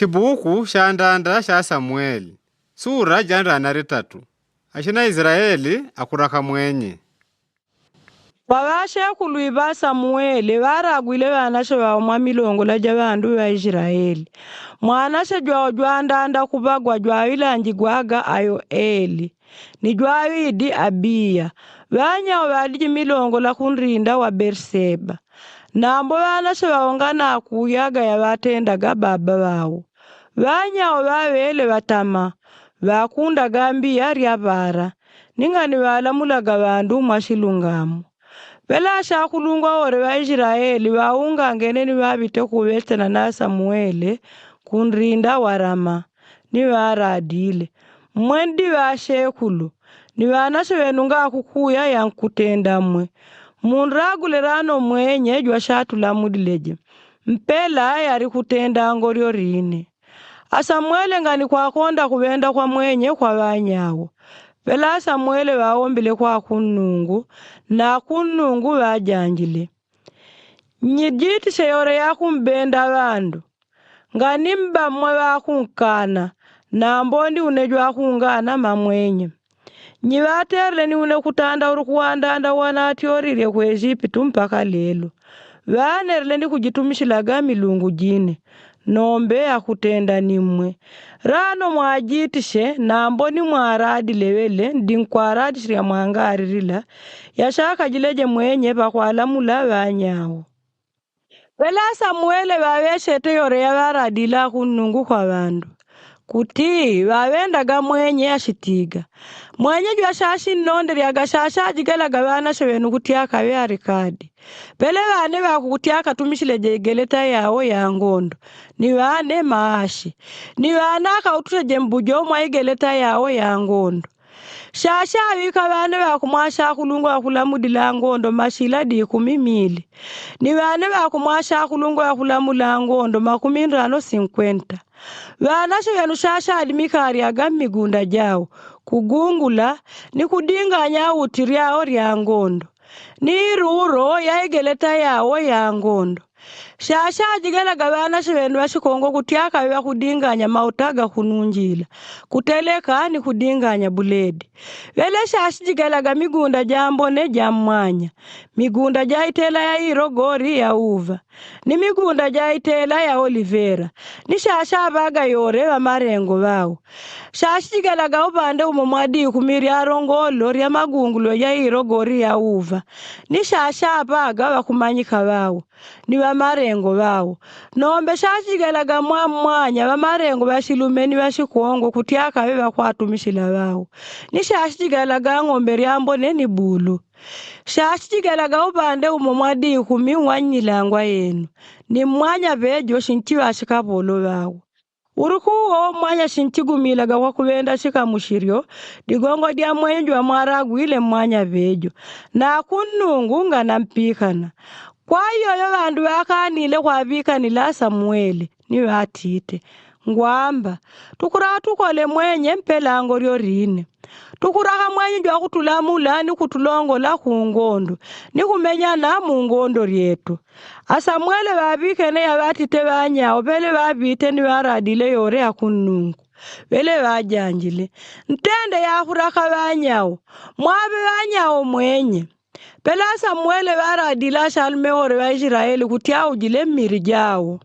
Chibuku sha ndanda sha Samueli. Sura janrana ritatu. Ashina Israeli akuraka mwenye. Vavashekulu va Samueli varagwile vanashe vavo mwa milongola ja vandu va Israeli. Mwanashe jwao jwandanda kuvagwa jwawilanji gwaga ayo Eli. Ni jwawidi Abiya. Vanyawo valiji milongola kunrinda wa Berseba. Nambo vanashe vaongana akuyaga ya vatendaga baba vao. Vanyawo vavele vatama. Vakunda gambiya ryavara. Ningani valamulaga vandu mwashilungamu. Vela shakulungwa ore wa Israeli waunga ngeneni wabite kuwetena na Samuele kunrinda warama ni waradile. Mwendi wa shekulu ni wanashe wenunga kukuya yankutenda mwe. Munragule rano mwenye jwa shatula mudileje. Mpela yari kutenda ngorio rine. Asamuele ngani kwa konda kuwenda kwa mwenye kwa wanyawo. Vela Samuele waombile kwa kunungu na kunungu wajanjile. Njiti seyore ya kumbenda vandu. Ngani mba mwe wakunkana na mbondi unejwa kungana mamwenye. Nyivaterle ni une kutanda urukuandanda wanatiorire kwa Egyptu mpaka lelo. Vanerle ni kujitumishilaga milungu jine. Nombe ya kutenda nimwe. Rano mwajitishe na mboni mwaradi lewele ndinkwaradishiri ya mwangaririla. Yashaka jileje mwenye pakwala mula wanyawo. Vela Samuele waweshete yore ya waradila kunungu kwa vandu. Kuti wawendaga mwenye ashitiga. Mwenye jwa shashi nonderi ya gashasha jigela gawana shewenu kutiaka wea rikadi. Pele wane wakutiaka tumishile jegeleta yao ya ngondo. Ni wane maashi. Ni wane akautushe jembujo mwa igeleta yao ya ngondo. Shasha wika wane wakumasha kulungu wakulamudila ngondo mashila di kumimili. Ni wane wakumasha kulungu wakulamula ngondo makumindrano 50. Wanashe wenu shasha adimikari agamigunda jao. Kugungula ni kudinganya utiria ori ya ngondo. Ni ruro ya igeleta yao ya ngondo. Shasha jigela gawana shwenu washikongo kutiaka wewa kudinganya mautaga kununjila. Kuteleka ni kudinganya buledi. Wele shashi jigela gamigunda jambo ne jamwanya. Migunda jaitela ya irogori ya uva. Ni migunda jaitela ya olivera. Ni shasha baga yore wa marengo wao. Shashi jigela gaupande umumwadi kumiri arongolo ya magungulo ya irogori ya uva. Ni shasha baga wa kumanyika wao. Ni wa marengo wao. Nombe shashigelaga mwanya wa marengo bashilumeni bashikongo kutiaka wewa kwatumishila wao. Ni shashigelaga ngombe ryambo neni bulu. Shashigelaga upande umumwadi kumiwanyilangwa yenu. Ni mwanya bejo shinchiwa shikabolo wao. Urukuo mwanya shinchigumilaga kwa kuwenda shikamushirio. Digongo dia mwenjwa mwaragu ile mwanya bejo. Na kunungu na mpikana. Kwa hiyo vandu wakanile kwa vika nila Samueli ni watite. Ngwamba, tukura tukole mwenye mpelango ryorine. Tukuraka mwenye jwa kutulamula ni kutulongola kungondo. Ni kumenya na mungondo ryetu. Asamuele wabike ne ya watite wanyawo. Vele wabite ni waradile yore ya kunungu. Vele wajanjile. Ntende ya kuraka wanyawo. Mwabe wanyawo mwenye. Pela Samuele waradila shalme ore wa Israeli kutia ujile miri jao.